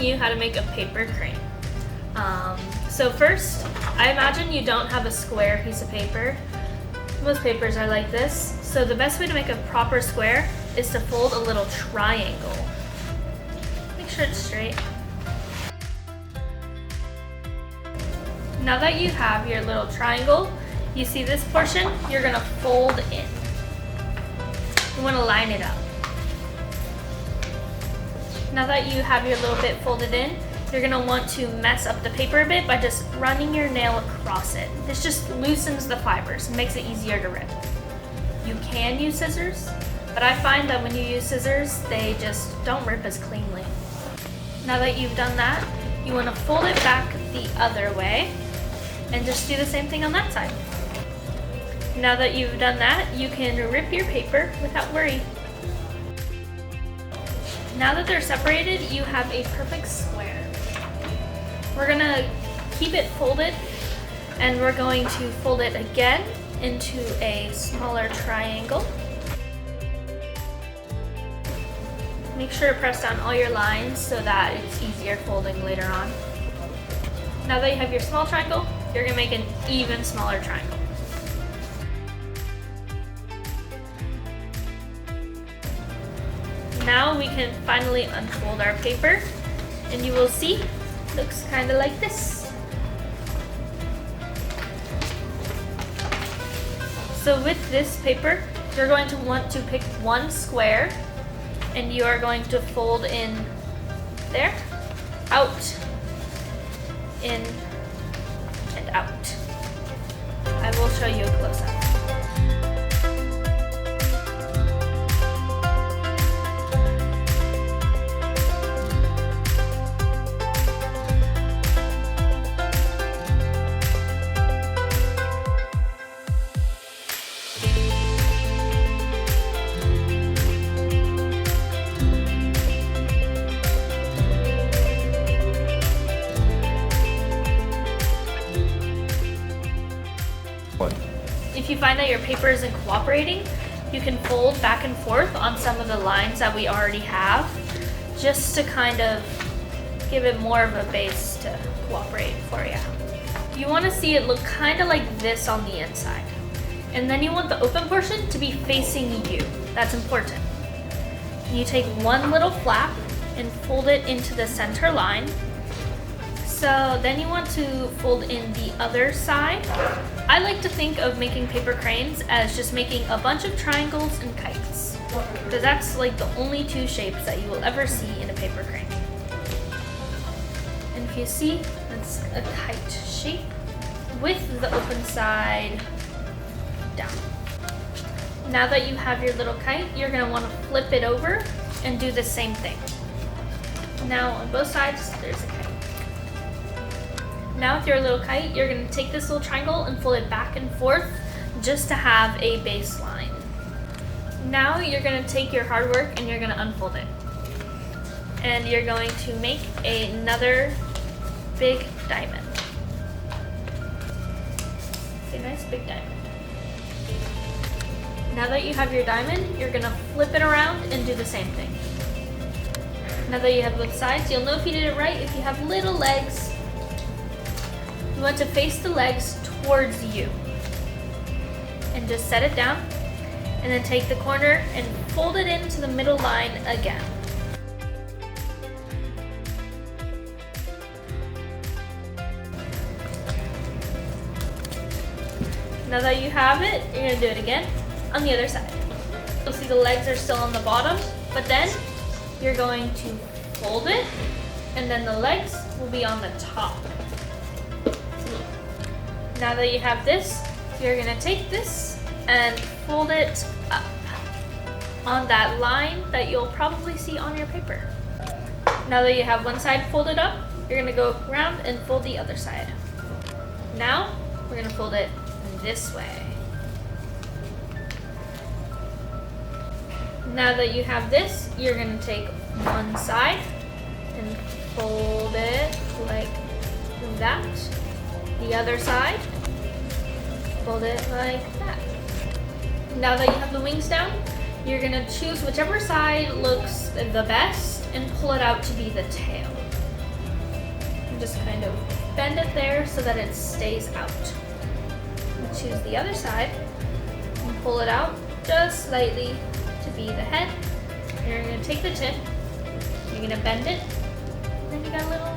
you how to make a paper crane. So first, I imagine you don't have a square piece of paper. Most papers are like this. So the best way to make a proper square is to fold a little triangle. Make sure it's straight. Now that you have your little triangle, you see this portion, you're gonna fold in. You wanna line it up. Now that you have your little bit folded in, you're gonna want to mess up the paper a bit by just running your nail across it. This just loosens the fibers and makes it easier to rip. You can use scissors, but I find that when you use scissors, they just don't rip as cleanly. Now that you've done that, you wanna fold it back the other way and just do the same thing on that side. Now that you've done that, you can rip your paper without worry. Now that they're separated, you have a perfect square. We're gonna keep it folded and we're going to fold it again into a smaller triangle. Make sure to press down all your lines so that it's easier folding later on. Now that you have your small triangle, you're gonna make an even smaller triangle. Now we can finally unfold our paper and you will see it looks kind of like this. So with this paper, you're going to want to pick one square and you are going to fold in there, out, in, and out. I will show you a close-up. If you find that your paper isn't cooperating, you can fold back and forth on some of the lines that we already have, just to kind of give it more of a base to cooperate for you. You want to see it look kind of like this on the inside. And then you want the open portion to be facing you. That's important. You take one little flap and fold it into the center line. So then you want to fold in the other side. I like to think of making paper cranes as just making a bunch of triangles and kites. Because that's like the only two shapes that you will ever see in a paper crane. And if you see, that's a kite shape with the open side down. Now that you have your little kite, you're going to want to flip it over and do the same thing. Now on both sides, there's a kite. Now with your little kite, you're going to take this little triangle and fold it back and forth just to have a baseline. Now you're going to take your hard work and you're going to unfold it. And you're going to make another big diamond. A nice big diamond. Now that you have your diamond, you're going to flip it around and do the same thing. Now that you have both sides, you'll know if you did it right if you have little legs. You want to face the legs towards you. And just set it down. And then take the corner and fold it into the middle line again. Now that you have it, you're going to do it again on the other side. You'll see the legs are still on the bottom, but then you're going to fold it, and then the legs will be on the top. Now that you have this, you're going to take this and fold it up on that line that you'll probably see on your paper. Now that you have one side folded up, you're going to go around and fold the other side. Now, we're going to fold it this way. Now that you have this, you're going to take one side and fold it like that. The other side, fold it like that. Now that you have the wings down, you're going to choose whichever side looks the best and pull it out to be the tail. can just kind of bend it there so that it stays out. And choose the other side and pull it out just slightly to be the head. And you're going to take the tip, you're going to bend it, and then you got a little